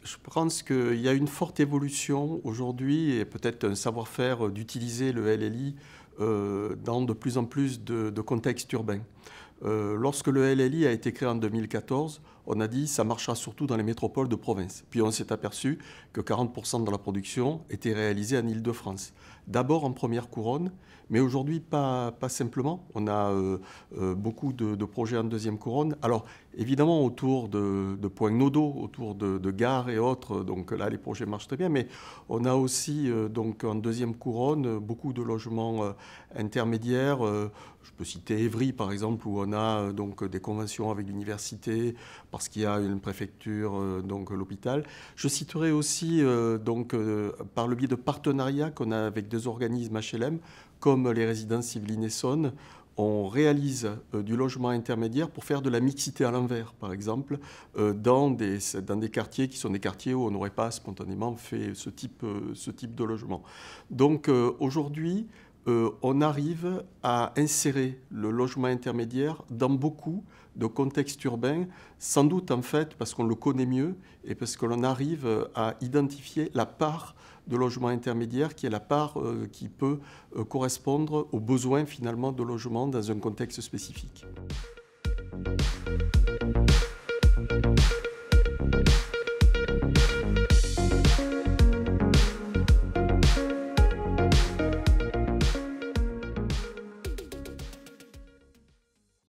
Je pense qu'il y a une forte évolution aujourd'hui et peut-être un savoir-faire d'utiliser le LLI dans de plus en plus de contextes urbains. Lorsque le LLI a été créé en 2014, on a dit ça marchera surtout dans les métropoles de province. Puis on s'est aperçu que 40% de la production était réalisée en Île-de-France. D'abord en première couronne, mais aujourd'hui pas simplement. On a beaucoup de projets en deuxième couronne. Alors évidemment autour de points nodaux, autour de gares et autres, donc là les projets marchent très bien, mais on a aussi donc en deuxième couronne beaucoup de logements intermédiaires. Je peux citer Évry par exemple, où on a donc des conventions avec l'université parce qu'il y a une préfecture, donc l'hôpital. Je citerai aussi par le biais de partenariats qu'on a avec des organismes HLM comme les résidences Yvelines Essonne. On réalise du logement intermédiaire pour faire de la mixité à l'envers, par exemple, dans des quartiers qui sont des quartiers où on n'aurait pas spontanément fait ce type de logement. Donc aujourd'hui, on arrive à insérer le logement intermédiaire dans beaucoup de contextes urbains, sans doute en fait parce qu'on le connaît mieux et parce que l'on arrive à identifier la part de logement intermédiaire qui est la part qui peut correspondre aux besoins finalement de logement dans un contexte spécifique.